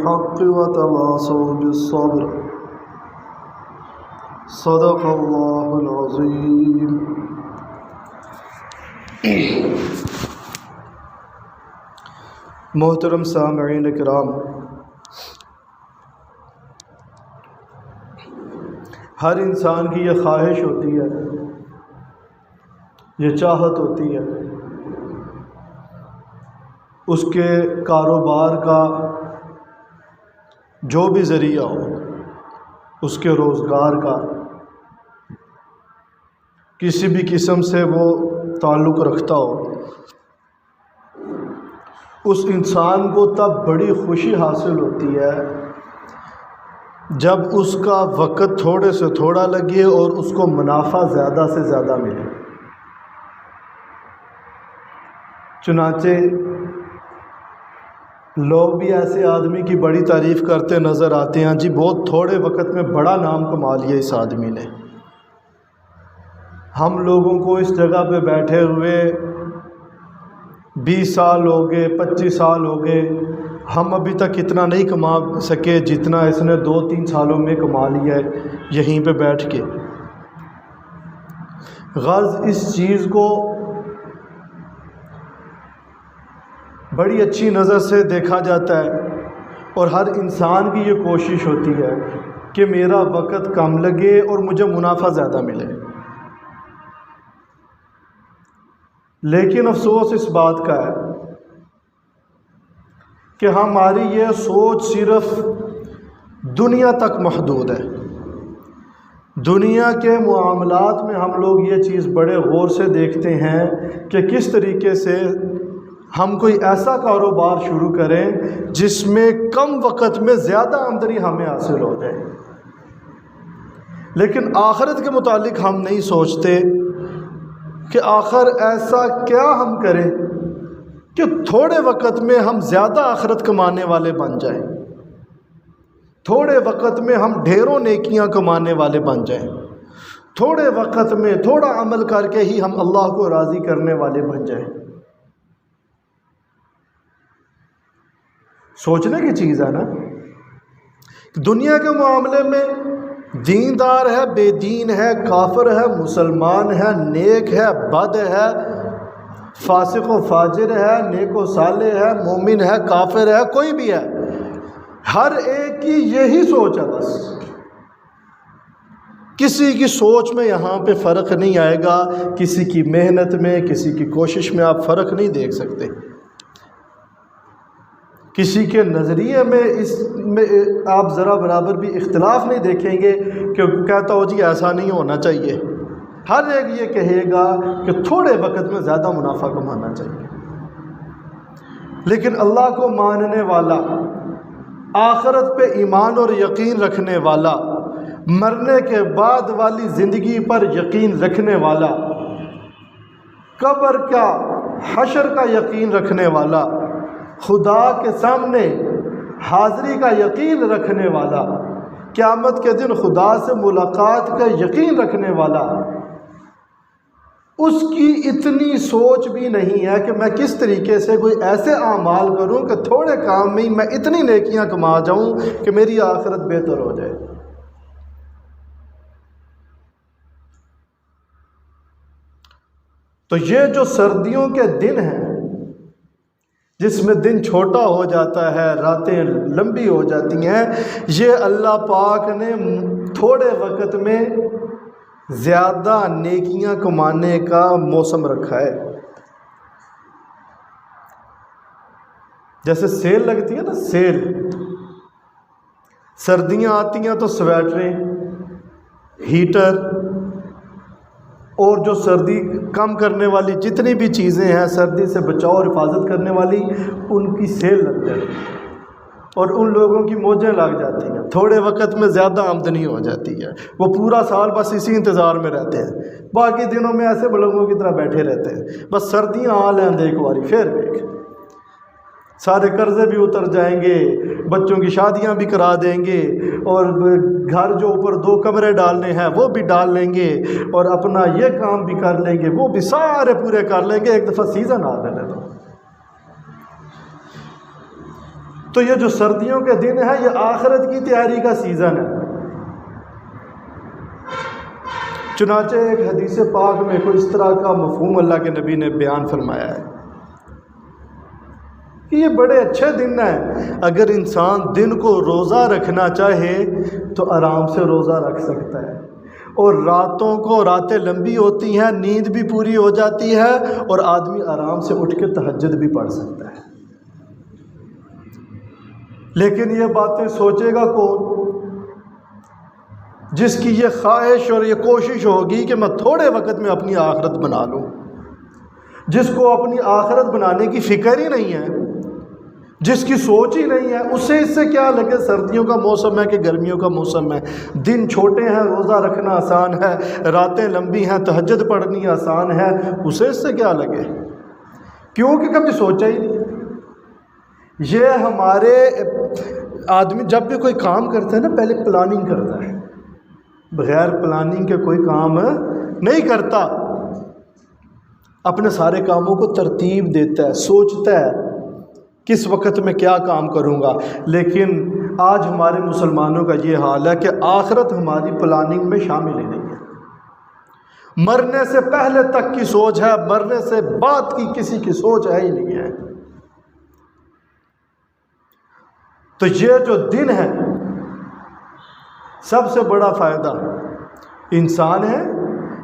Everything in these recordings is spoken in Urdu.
بالحق وتواصوا بالصبر صدق اللہ العظیم۔ محترم سامعین کرام، ہر انسان کی یہ خواہش ہوتی ہے، یہ چاہت ہوتی ہے اس کے کاروبار کا جو بھی ذریعہ ہو، اس کے روزگار کا کسی بھی قسم سے وہ تعلق رکھتا ہو، اس انسان کو تب بڑی خوشی حاصل ہوتی ہے جب اس کا وقت تھوڑے سے تھوڑا لگے اور اس کو منافع زیادہ سے زیادہ ملے۔ چنانچہ لوگ بھی ایسے آدمی کی بڑی تعریف کرتے نظر آتے ہیں، جی بہت تھوڑے وقت میں بڑا نام کما لیا اس آدمی نے۔ ہم لوگوں کو اس جگہ پہ بیٹھے ہوئے 20 سال ہو گئے، 25 سال ہو گئے، ہم ابھی تک اتنا نہیں کما سکے جتنا اس نے 2-3 سالوں میں کما لیا ہے یہیں پہ بیٹھ کے۔ غرض اس چیز کو بڑی اچھی نظر سے دیکھا جاتا ہے اور ہر انسان کی یہ کوشش ہوتی ہے کہ میرا وقت کم لگے اور مجھے منافع زیادہ ملے۔ لیکن افسوس اس بات کا ہے کہ ہماری یہ سوچ صرف دنیا تک محدود ہے۔ دنیا کے معاملات میں ہم لوگ یہ چیز بڑے غور سے دیکھتے ہیں کہ کس طریقے سے ہم کوئی ایسا کاروبار شروع کریں جس میں کم وقت میں زیادہ آمدنی ہمیں حاصل ہو جائے، لیکن آخرت کے متعلق ہم نہیں سوچتے کہ آخر ایسا کیا ہم کریں کہ تھوڑے وقت میں ہم زیادہ آخرت کمانے والے بن جائیں، تھوڑے وقت میں ہم ڈھیروں نیکیاں کمانے والے بن جائیں، تھوڑے وقت میں تھوڑا عمل کر کے ہی ہم اللہ کو راضی کرنے والے بن جائیں۔ سوچنے کی چیز ہے نا۔ دنیا کے معاملے میں دیندار ہے، بے دین ہے، کافر ہے، مسلمان ہے، نیک ہے، بد ہے، فاسق و فاجر ہے، نیک و صالح ہے، مومن ہے، کافر ہے، کوئی بھی ہے، ہر ایک کی یہی سوچ ہے بس۔ کسی کی سوچ میں یہاں پہ فرق نہیں آئے گا، کسی کی محنت میں، کسی کی کوشش میں آپ فرق نہیں دیکھ سکتے۔ کسی کے نظریے میں اس میں آپ ذرا برابر بھی اختلاف نہیں دیکھیں گے کہ کہتا ہو جی ایسا نہیں ہونا چاہیے۔ ہر ایک یہ کہے گا کہ تھوڑے وقت میں زیادہ منافع کمانا چاہیے۔ لیکن اللہ کو ماننے والا، آخرت پہ ایمان اور یقین رکھنے والا، مرنے کے بعد والی زندگی پر یقین رکھنے والا، قبر کا، حشر کا یقین رکھنے والا، خدا کے سامنے حاضری کا یقین رکھنے والا، قیامت کے دن خدا سے ملاقات کا یقین رکھنے والا، اس کی اتنی سوچ بھی نہیں ہے کہ میں کس طریقے سے کوئی ایسے اعمال کروں کہ تھوڑے کام میں میں اتنی نیکیاں کما جاؤں کہ میری آخرت بہتر ہو جائے۔ تو یہ جو سردیوں کے دن ہیں، جس میں دن چھوٹا ہو جاتا ہے، راتیں لمبی ہو جاتی ہیں، یہ اللہ پاک نے تھوڑے وقت میں زیادہ نیکیاں کمانے کا موسم رکھا ہے۔ جیسے سیل لگتی ہے نا، سیل، سردیاں آتی ہیں تو سویٹریں، ہیٹر اور جو سردی کم کرنے والی جتنی بھی چیزیں ہیں، سردی سے بچاؤ اور حفاظت کرنے والی، ان کی سیل لگ جاتی ہے اور ان لوگوں کی موجیں لگ جاتی ہیں، تھوڑے وقت میں زیادہ آمدنی ہو جاتی ہے۔ وہ پورا سال بس اسی انتظار میں رہتے ہیں، باقی دنوں میں ایسے بلنگوں کی طرح بیٹھے رہتے ہیں، بس سردیاں آ لیں ایک باری پھر دیکھ، سارے قرضے بھی اتر جائیں گے، بچوں کی شادیاں بھی کرا دیں گے، اور گھر جو اوپر 2 کمرے ڈالنے ہیں وہ بھی ڈال لیں گے، اور اپنا یہ کام بھی کر لیں گے، وہ بھی سارے پورے کر لیں گے۔ ایک دفعہ سیزن آ جائے تو یہ جو سردیوں کے دن ہے یہ آخرت کی تیاری کا سیزن ہے۔ چنانچہ ایک حدیث پاک میں کوئی اس طرح کا مفہوم اللہ کے نبی نے بیان فرمایا ہے کہ یہ بڑے اچھے دن ہیں، اگر انسان دن کو روزہ رکھنا چاہے تو آرام سے روزہ رکھ سکتا ہے، اور راتیں لمبی ہوتی ہیں، نیند بھی پوری ہو جاتی ہے، اور آدمی آرام سے اٹھ کے تہجد بھی پڑھ سکتا ہے۔ لیکن یہ باتیں سوچے گا کون؟ جس کی یہ خواہش اور یہ کوشش ہوگی کہ میں تھوڑے وقت میں اپنی آخرت بنا لوں، جس کو اپنی آخرت بنانے کی فکر ہی نہیں ہے، جس کی سوچ ہی نہیں ہے، اسے اس سے کیا لگے سردیوں کا موسم ہے کہ گرمیوں کا موسم ہے، دن چھوٹے ہیں روزہ رکھنا آسان ہے، راتیں لمبی ہیں تہجد پڑھنی آسان ہے، اسے اس سے کیا لگے؟ کیونکہ کبھی سوچا ہی نہیں۔ یہ ہمارے آدمی جب بھی کوئی کام کرتا ہے نا پہلے پلاننگ کرتا ہے، بغیر پلاننگ کے کوئی کام نہیں کرتا، اپنے سارے کاموں کو ترتیب دیتا ہے، سوچتا ہے کس وقت میں کیا کام کروں گا۔ لیکن آج ہمارے مسلمانوں کا یہ حال ہے کہ آخرت ہماری پلاننگ میں شامل ہی نہیں ہے، مرنے سے پہلے تک کی سوچ ہے، مرنے سے بعد کی کسی کی سوچ ہے ہی نہیں ہے۔ تو یہ جو دن ہے سب سے بڑا فائدہ انسان ہے،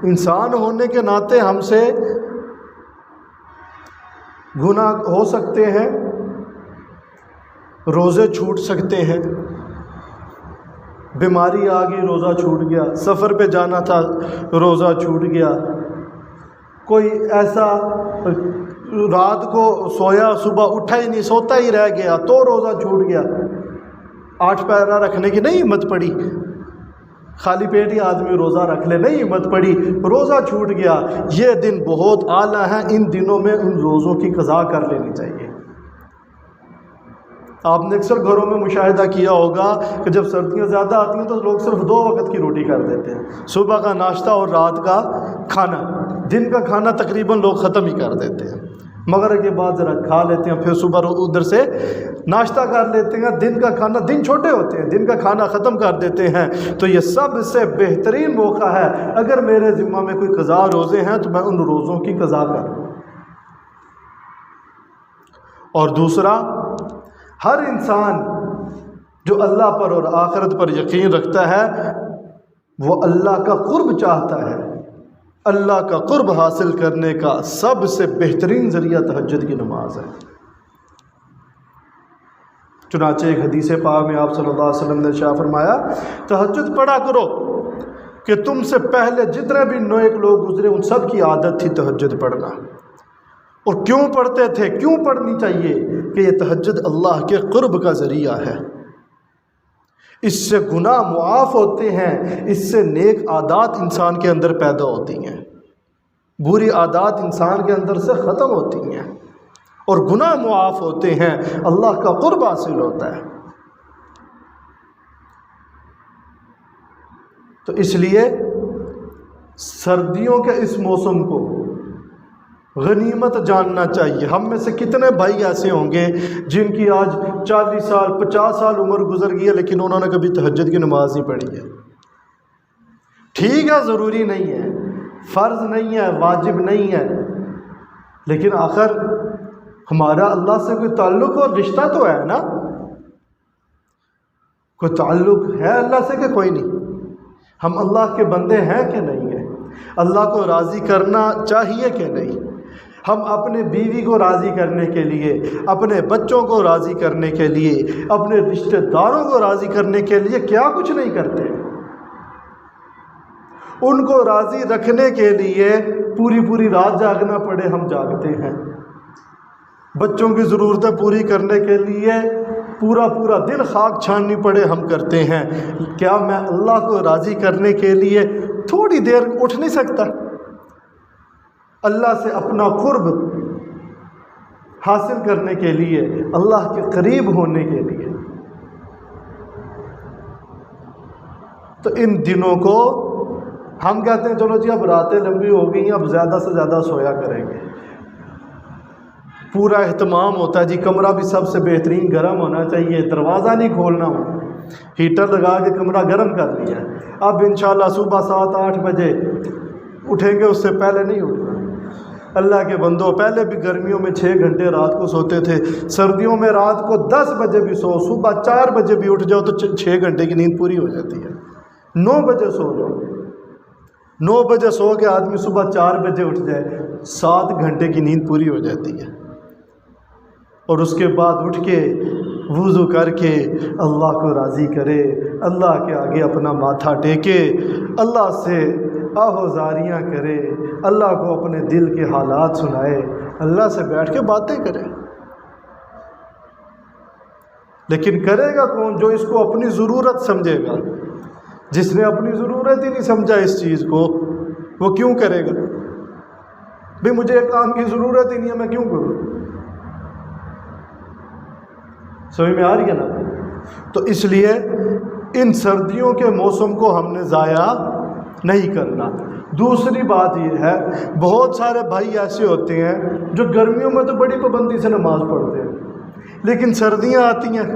انسان ہونے کے ناطے ہم سے گناہ ہو سکتے ہیں، روزے چھوٹ سکتے ہیں، بیماری آ گئی روزہ چھوٹ گیا، سفر پہ جانا تھا روزہ چھوٹ گیا، کوئی ایسا رات کو سویا صبح اٹھا ہی نہیں، سوتا ہی رہ گیا تو روزہ چھوٹ گیا، 8 پیرا رکھنے کی نہیں ہمت پڑی، خالی پیٹ ہی آدمی روزہ رکھ لے نہیں ہمت پڑی، روزہ چھوٹ گیا۔ یہ دن بہت اعلیٰ ہیں، ان دنوں میں ان روزوں کی قضا کر لینی چاہیے۔ آپ نے اکثر گھروں میں مشاہدہ کیا ہوگا کہ جب سردیاں زیادہ آتی ہیں تو لوگ صرف 2 وقت کی روٹی کر دیتے ہیں، صبح کا ناشتہ اور رات کا کھانا، دن کا کھانا تقریباً لوگ ختم ہی کر دیتے ہیں، مغرب کے بعد ذرا کھا لیتے ہیں، پھر صبح ادھر سے ناشتہ کر لیتے ہیں، دن کا کھانا، دن چھوٹے ہوتے ہیں، دن کا کھانا ختم کر دیتے ہیں۔ تو یہ سب سے بہترین موقع ہے، اگر میرے ذمہ میں کوئی قضا روزے ہیں تو میں ان روزوں کی قضا کروں۔ اور دوسرا، ہر انسان جو اللہ پر اور آخرت پر یقین رکھتا ہے وہ اللہ کا قرب چاہتا ہے، اللہ کا قرب حاصل کرنے کا سب سے بہترین ذریعہ تہجد کی نماز ہے۔ چنانچہ ایک حدیث پاک میں آپ صلی اللہ علیہ وسلم نے ارشاد فرمایا، تہجد پڑھا کرو کہ تم سے پہلے جتنے بھی نیک لوگ گزرے ان سب کی عادت تھی تہجد پڑھنا۔ اور کیوں پڑھتے تھے، کیوں پڑھنی چاہیے؟ کہ یہ تہجد اللہ کے قرب کا ذریعہ ہے، اس سے گناہ معاف ہوتے ہیں، اس سے نیک عادات انسان کے اندر پیدا ہوتی ہیں، بری عادات انسان کے اندر سے ختم ہوتی ہیں، اور گناہ معاف ہوتے ہیں، اللہ کا قرب حاصل ہوتا ہے۔ تو اس لیے سردیوں کے اس موسم کو غنیمت جاننا چاہیے۔ ہم میں سے کتنے بھائی ایسے ہوں گے جن کی آج 40 سال 50 سال عمر گزر گئی ہے لیکن انہوں نے کبھی تہجد کی نماز نہیں پڑھی ہے۔ ٹھیک ہے، ضروری نہیں ہے، فرض نہیں ہے، واجب نہیں ہے، لیکن آخر ہمارا اللہ سے کوئی تعلق اور رشتہ تو ہے نا، کوئی تعلق ہے اللہ سے کہ کوئی نہیں؟ ہم اللہ کے بندے ہیں کہ نہیں ہیں؟ اللہ کو راضی کرنا چاہیے کہ نہیں؟ ہم اپنے بیوی کو راضی کرنے کے لیے، اپنے بچوں کو راضی کرنے کے لیے، اپنے رشتہ داروں کو راضی کرنے کے لیے کیا کچھ نہیں کرتے؟ ان کو راضی رکھنے کے لیے پوری رات جاگنا پڑے ہم جاگتے ہیں، بچوں کی ضرورتیں پوری کرنے کے لیے پورا دن خاک چھاننی پڑے ہم کرتے ہیں۔ کیا میں اللہ کو راضی کرنے کے لیے تھوڑی دیر اٹھ نہیں سکتا؟ اللہ سے اپنا قرب حاصل کرنے کے لیے، اللہ کے قریب ہونے کے لیے۔ تو ان دنوں کو ہم کہتے ہیں چلو جی اب راتیں لمبی ہو گئی ہیں، اب زیادہ سے زیادہ سویا کریں گے، پورا اہتمام ہوتا ہے جی کمرہ بھی سب سے بہترین گرم ہونا چاہیے، دروازہ نہیں کھولنا ہو، ہیٹر لگا کے کمرہ گرم کر لیا۔ اب انشاءاللہ صبح 7-8 بجے اٹھیں گے، اس سے پہلے نہیں اٹھنا۔ اللہ کے بندوں، پہلے بھی گرمیوں میں 6 گھنٹے رات کو سوتے تھے، سردیوں میں رات کو 10 بجے بھی سو، صبح 4 بجے بھی اٹھ جاؤ تو 6 گھنٹے کی نیند پوری ہو جاتی ہے۔ 9 بجے سو جاؤ، 9 بجے سو کے آدمی صبح 4 بجے اٹھ جائے، 7 گھنٹے کی نیند پوری ہو جاتی ہے۔ اور اس کے بعد اٹھ کے وضو کر کے اللہ کو راضی کرے، اللہ کے آگے اپنا ماتھا ٹیکے، اللہ سے آہوازاریاں کرے، اللہ کو اپنے دل کے حالات سنائے، اللہ سے بیٹھ کے باتیں کرے۔ لیکن کرے گا کون؟ جو اس کو اپنی ضرورت سمجھے گا۔ جس نے اپنی ضرورت ہی نہیں سمجھا اس چیز کو، وہ کیوں کرے گا؟ بھئی مجھے ایک کام کی ضرورت ہی نہیں ہے، میں کیوں کروں؟ سمجھ میں آ رہی ہے نا؟ تو اس لیے ان سردیوں کے موسم کو ہم نے ضائع نہیں کرنا۔ دوسری بات یہ ہے، بہت سارے بھائی ایسے ہوتے ہیں جو گرمیوں میں تو بڑی پابندی سے نماز پڑھتے ہیں، لیکن سردیاں آتی ہیں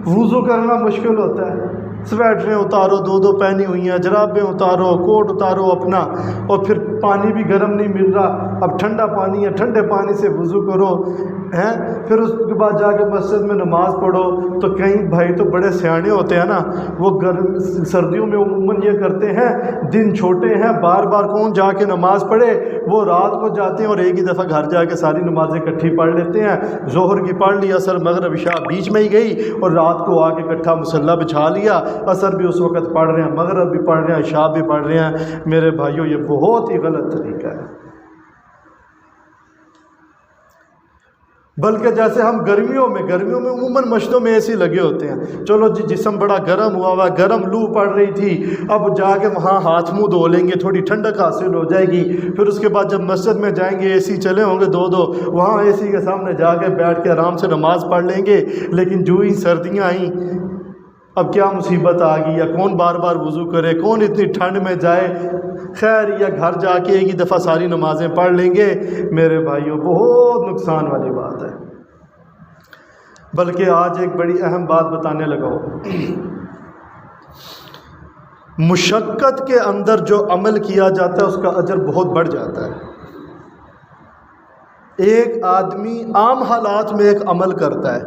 وضو کرنا مشکل ہوتا ہے۔ سویٹریں اتارو 2 پہنی ہوئی ہیں، جرابیں اتارو، کوٹ اتارو اپنا، اور پھر پانی بھی گرم نہیں مل رہا، اب ٹھنڈا پانی ہے، ٹھنڈے پانی سے وضو کرو ہیں، پھر اس کے بعد جا کے مسجد میں نماز پڑھو۔ تو کئی بھائی تو بڑے سیانے ہوتے ہیں نا، وہ سردیوں میں عموماً یہ کرتے ہیں، دن چھوٹے ہیں، بار بار کون جا کے نماز پڑھے، وہ رات کو جاتے ہیں اور ایک ہی دفعہ گھر جا کے ساری نمازیں اکٹھی پڑھ لیتے ہیں، ظہر کی پڑھ لی، عصر مغرب عشاء بیچ میں ہی گئی، اور رات کو آ کے اکٹھا مصلی بچھا لیا، عصر بھی اس وقت پڑھ رہے ہیں، مغرب بھی پڑھ رہے ہیں، عشاء بھی پڑھ رہے ہیں۔ میرے بھائیوں، یہ بہت ہی غلط طریقہ ہے۔ بلکہ جیسے ہم گرمیوں میں عموماً مشتوں میں ایسے لگے ہوتے ہیں، چلو جی جسم بڑا گرم ہوا ہوا، گرم لو پڑ رہی تھی، اب جا کے وہاں ہاتھ منہ دھو لیں گے، تھوڑی ٹھنڈک حاصل ہو جائے گی، پھر اس کے بعد جب مسجد میں جائیں گے، اے سی چلے ہوں گے 2 وہاں اے سی کے سامنے جا کے بیٹھ کے آرام سے نماز پڑھ لیں گے۔ لیکن جو ہی سردیاں آئیں، اب کیا مصیبت آ گئی، یا کون بار بار وضو کرے، کون اتنی ٹھنڈ میں جائے، خیر یا گھر جا کے ایک ہی دفعہ ساری نمازیں پڑھ لیں گے۔ میرے بھائیوں، بہت نقصان والی بات ہے۔ بلکہ آج ایک بڑی اہم بات بتانے لگا ہوں، مشقت کے اندر جو عمل کیا جاتا ہے اس کا اجر بہت بڑھ جاتا ہے۔ ایک آدمی عام حالات میں ایک عمل کرتا ہے،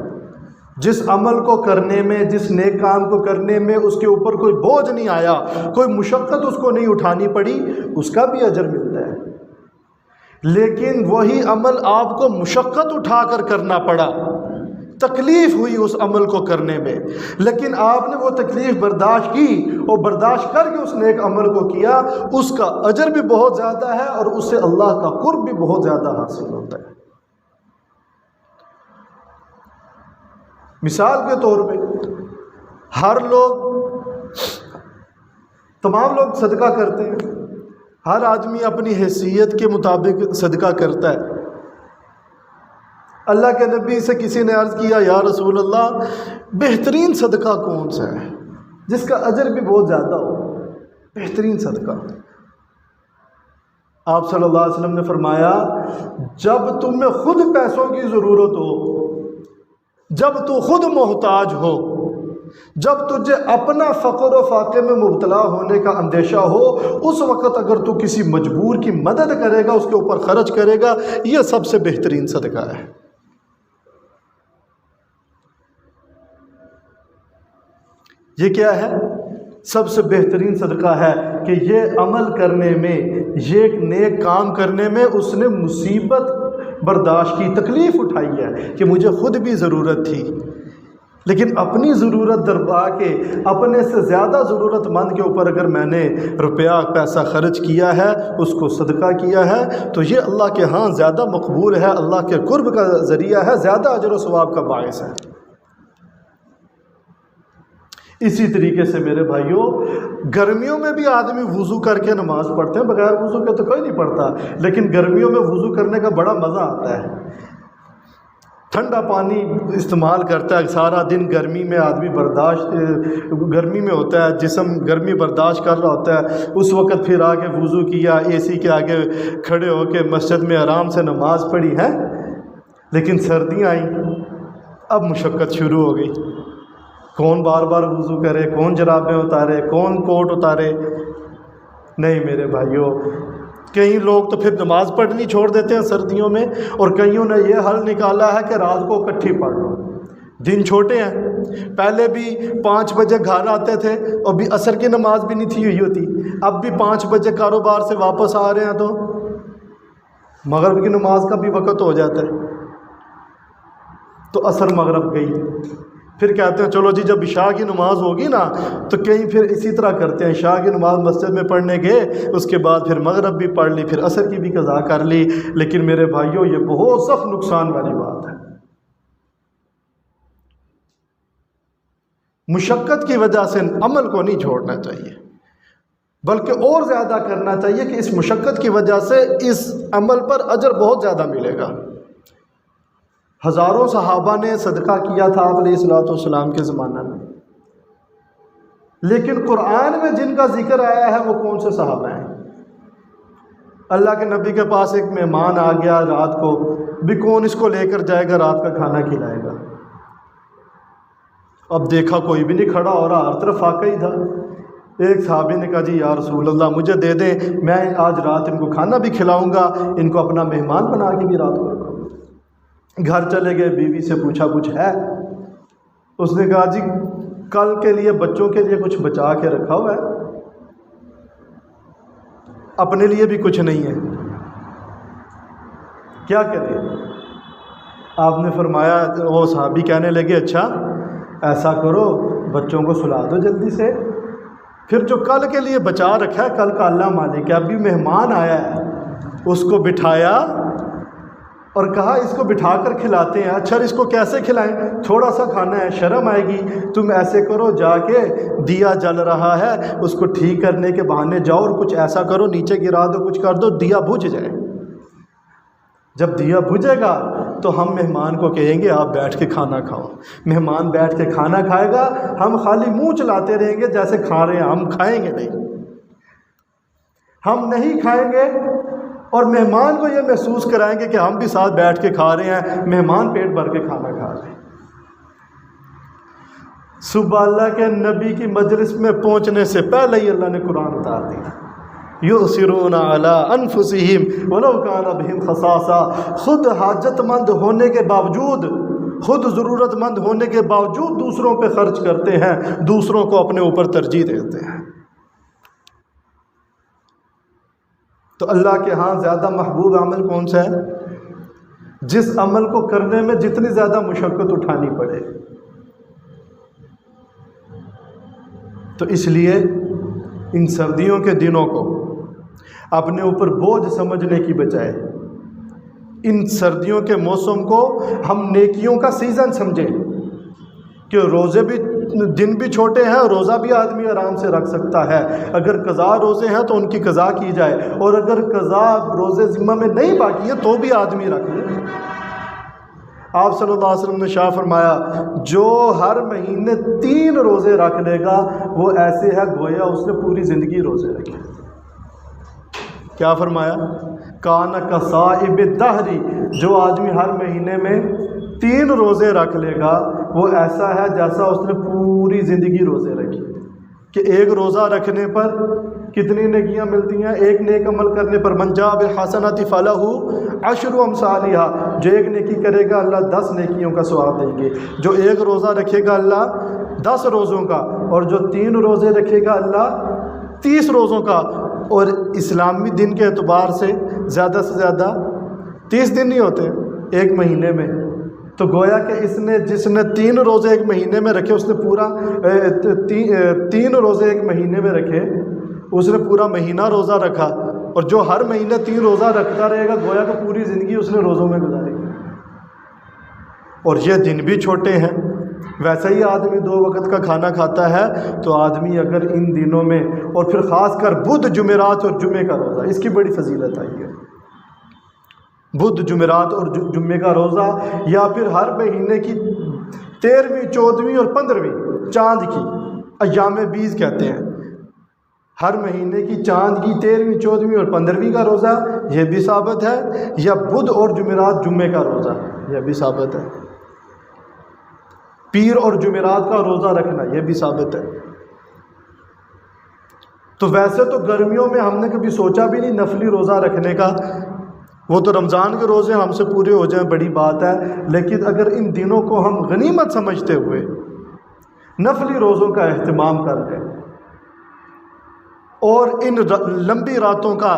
جس عمل کو کرنے میں، جس نیک کام کو کرنے میں اس کے اوپر کوئی بوجھ نہیں آیا، کوئی مشقت اس کو نہیں اٹھانی پڑی، اس کا بھی اجر ملتا ہے۔ لیکن وہی عمل آپ کو مشقت اٹھا کر کرنا پڑا، تکلیف ہوئی اس عمل کو کرنے میں، لیکن آپ نے وہ تکلیف برداشت کی اور برداشت کر کے اس نیک عمل کو کیا، اس کا اجر بھی بہت زیادہ ہے اور اس سے اللہ کا قرب بھی بہت زیادہ حاصل ہوتا ہے۔ مثال کے طور پہ تمام لوگ صدقہ کرتے ہیں، ہر آدمی اپنی حیثیت کے مطابق صدقہ کرتا ہے۔ اللہ کے نبی سے کسی نے عرض کیا، یا رسول اللہ، بہترین صدقہ کون سا ہے جس کا اجر بھی بہت زیادہ ہو؟ بہترین صدقہ۔ آپ صلی اللہ علیہ وسلم نے فرمایا، جب تمہیں خود پیسوں کی ضرورت ہو، جب تو خود محتاج ہو، جب تجھے اپنا فقر و فاقے میں مبتلا ہونے کا اندیشہ ہو، اس وقت اگر تو کسی مجبور کی مدد کرے گا، اس کے اوپر خرچ کرے گا، یہ سب سے بہترین صدقہ ہے۔ یہ کیا ہے؟ سب سے بہترین صدقہ ہے کہ یہ عمل کرنے میں، یہ ایک نیک کام کرنے میں اس نے مصیبت برداشت کی، تکلیف اٹھائی ہے کہ مجھے خود بھی ضرورت تھی، لیکن اپنی ضرورت دربا کے اپنے سے زیادہ ضرورت مند کے اوپر اگر میں نے روپیہ پیسہ خرچ کیا ہے، اس کو صدقہ کیا ہے، تو یہ اللہ کے ہاں زیادہ مقبول ہے، اللہ کے قرب کا ذریعہ ہے، زیادہ اجر و ثواب کا باعث ہے۔ اسی طریقے سے میرے بھائیوں، گرمیوں میں بھی آدمی وضو کر کے نماز پڑھتے ہیں، بغیر وضو کے تو کوئی نہیں پڑھتا، لیکن گرمیوں میں وضو کرنے کا بڑا مزہ آتا ہے۔ ٹھنڈا پانی استعمال کرتا ہے، سارا دن گرمی میں آدمی گرمی میں ہوتا ہے، جسم گرمی برداشت کر رہا ہوتا ہے، اس وقت پھر آ کے وضو کیا، اے سی کے آگے کھڑے ہو کے مسجد میں آرام سے نماز پڑھی ہے۔ لیکن سردیاں آئیں، اب مشقت شروع ہو گئی. کون بار بار وضو کرے، کون جرابیں اتارے، کون کوٹ اتارے. نہیں میرے بھائیوں، کئی لوگ تو پھر نماز پڑھنی چھوڑ دیتے ہیں سردیوں میں، اور کئیوں نے یہ حل نکالا ہے کہ رات کو اکٹھی پڑھ لو. دن چھوٹے ہیں، پہلے بھی 5 بجے گھر آتے تھے اور بھی عصر کی نماز بھی نہیں تھی ہوئی ہوتی. اب بھی 5 بجے کاروبار سے واپس آ رہے ہیں تو مغرب کی نماز کا بھی وقت ہو جاتا ہے. تو عصر مغرب گئی، پھر کہتے ہیں چلو جی جب عشاء کی نماز ہوگی نا، تو کہیں پھر اسی طرح کرتے ہیں، عشاء کی نماز مسجد میں پڑھنے گئے، اس کے بعد پھر مغرب بھی پڑھ لی، پھر عصر کی بھی قضا کر لی. لیکن میرے بھائیوں یہ بہت سخت نقصان والی بات ہے. مشقت کی وجہ سے عمل کو نہیں چھوڑنا چاہیے، بلکہ اور زیادہ کرنا چاہیے کہ اس مشقت کی وجہ سے اس عمل پر اجر بہت زیادہ ملے گا. ہزاروں صحابہ نے صدقہ کیا تھا آپ علیہ الصلوۃ والسلام کے زمانہ میں، لیکن قرآن میں جن کا ذکر آیا ہے وہ کون سے صحابہ ہیں؟ اللہ کے نبی کے پاس ایک مہمان آ گیا رات کو، بھی کون اس کو لے کر جائے گا، رات کا کھانا کھلائے گا. اب دیکھا کوئی بھی نہیں کھڑا ہو رہا، ہر طرف فاقہ ہی تھا. ایک صحابی نے کہا جی یا رسول اللہ مجھے دے دیں، میں آج رات ان کو کھانا بھی کھلاؤں گا، ان کو اپنا مہمان بنا کے بھی رات کو رکھوں گا. گھر چلے گئے، بیوی سے پوچھا کچھ ہے؟ اس نے کہا جی کل کے لیے بچوں کے لیے کچھ بچا کے رکھا ہوا ہے، اپنے لیے بھی کچھ نہیں ہے، کیا کریں؟ آپ نے فرمایا، وہ صحابی کہنے لگے اچھا ایسا کرو بچوں کو سلا دو جلدی سے، پھر جو کل کے لیے بچا رکھا ہے کل کا اللہ مالک ہے، ابھی مہمان آیا ہے اس کو بٹھایا اور کہا اس کو بٹھا کر کھلاتے ہیں. اچھا اس کو کیسے کھلائیں، تھوڑا سا کھانا ہے، شرم آئے گی. تم ایسے کرو، جا کے دیا جل رہا ہے اس کو ٹھیک کرنے کے بہانے جاؤ اور کچھ ایسا کرو نیچے گرا دو، کچھ کر دو، دیا بجھ جائے. جب دیا بجھے گا تو ہم مہمان کو کہیں گے آپ بیٹھ کے کھانا کھاؤ. مہمان بیٹھ کے کھانا کھائے گا، ہم خالی منہ چلاتے رہیں گے جیسے کھا رہے ہیں، ہم کھائیں گے نہیں، ہم نہیں کھائیں گے. اور مہمان کو یہ محسوس کرائیں گے کہ ہم بھی ساتھ بیٹھ کے کھا رہے ہیں، مہمان پیٹ بھر کے کھانا کھا رہے ہیں. صبح اللہ کے نبی کی مجلس میں پہنچنے سے پہلے ہی اللہ نے قرآن اتار دیا، یؤثرون علی انفسہم ولو کان بہم خصاصہ. خود حاجت مند ہونے کے باوجود، خود ضرورت مند ہونے کے باوجود دوسروں پہ خرچ کرتے ہیں، دوسروں کو اپنے اوپر ترجیح دیتے ہیں. تو اللہ کے ہاں زیادہ محبوب عمل کون سا ہے؟ جس عمل کو کرنے میں جتنی زیادہ مشقت اٹھانی پڑے. تو اس لیے ان سردیوں کے دنوں کو اپنے اوپر بوجھ سمجھنے کی بجائے ان سردیوں کے موسم کو ہم نیکیوں کا سیزن سمجھیں کہ روزے بھی دن بھی چھوٹے ہیں، روزہ بھی آدمی آرام سے رکھ سکتا ہے. اگر قضا روزے ہیں تو ان کی قضا کی جائے، اور اگر قضا روزے ذمہ میں نہیں باقی ہے تو بھی آدمی رکھ لے. آپ صلی اللہ علیہ وسلم نے شاہ فرمایا جو ہر مہینے 3 روزے رکھ لے گا وہ ایسے ہے گویا اس نے پوری زندگی روزے رکھے. کیا فرمایا؟ کان کا صائب الدہری، جو آدمی ہر مہینے میں 3 روزے رکھ لے گا وہ ایسا ہے جیسا اس نے پوری زندگی روزے رکھی. کہ ایک روزہ رکھنے پر کتنی نیکیاں ملتی ہیں؟ ایک نیک عمل کرنے پر من جاء بالحسنۃ فلہ عشر امثالھا، جو ایک نیکی کرے گا اللہ 10 نیکیوں کا ثواب دیں گے. جو ایک روزہ رکھے گا اللہ 10 روزوں کا، اور جو 3 روزے رکھے گا اللہ 30 روزوں کا. اور اسلامی دن کے اعتبار سے زیادہ سے زیادہ 30 دن نہیں ہوتے ایک مہینے میں. تو گویا کہ اس نے جس نے 3 روزے ایک مہینے میں رکھے اس نے پورا 3 روزے ایک مہینے میں رکھے، اس نے پورا مہینہ روزہ رکھا. اور جو ہر مہینے 3 روزہ رکھتا رہے گا گویا کہ پوری زندگی اس نے روزوں میں گزاری. اور یہ دن بھی چھوٹے ہیں. ویسا ہی آدمی 2 وقت کا کھانا کھاتا ہے، تو آدمی اگر ان دنوں میں، اور پھر خاص کر بدھ جمعرات اور جمعے کا روزہ، اس کی بڑی فضیلت آئی ہے. بدھ جمعرات اور جمعے کا روزہ، یا پھر ہر مہینے کی 13ویں 14ویں اور 15ویں چاند کی ایام بیز کہتے ہیں، ہر مہینے کی چاند کی 13ویں 14ویں اور 15ویں کا روزہ، یہ بھی ثابت ہے. یا بدھ اور جمعرات جمعے کا روزہ، یہ بھی ثابت ہے، پیر اور جمعرات کا روزہ رکھنا یہ بھی ثابت ہے۔ تو ویسے تو گرمیوں میں ہم نے کبھی سوچا بھی نہیں نفلی روزہ رکھنے کا، وہ تو رمضان کے روزے ہم سے پورے ہو جائیں بڑی بات ہے، لیکن اگر ان دنوں کو ہم غنیمت سمجھتے ہوئے نفلی روزوں کا اہتمام کر لیں، اور ان لمبی راتوں کا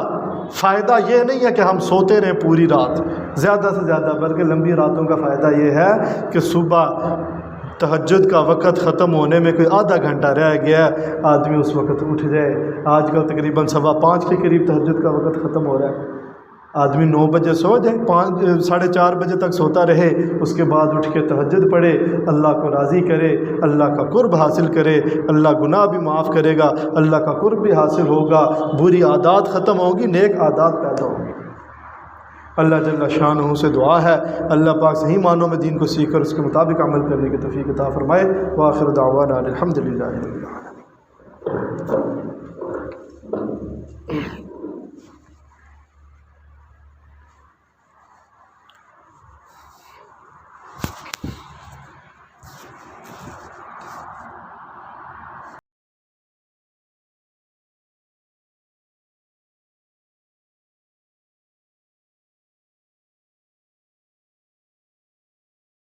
فائدہ یہ نہیں ہے کہ ہم سوتے رہیں پوری رات زیادہ سے زیادہ، بلکہ لمبی راتوں کا فائدہ یہ ہے کہ صبح تہجد کا وقت ختم ہونے میں کوئی آدھا گھنٹہ رہ گیا ہے، آدمی اس وقت اٹھ جائے۔ آج کل تقریباً 5:15 کے قریب تہجد کا وقت ختم ہو رہا ہے، آدمی 9 بجے سو جائے، 4:30 بجے تک سوتا رہے، اس کے بعد اٹھ کے تہجد پڑھے، اللہ کو راضی کرے، اللہ کا قرب حاصل کرے، اللہ گناہ بھی معاف کرے گا، اللہ کا قرب بھی حاصل ہوگا، بری عادات ختم ہوگی، نیک عادات پیدا ہوں گی۔ اللہ جل شانہ سے دعا ہے اللہ پاک صحیح معنوں میں دین کو سیکھ کر اس کے مطابق عمل کرنے کی توفیق عطا فرمائے۔ وآخر دعوانا الحمدللہ رب العالمین۔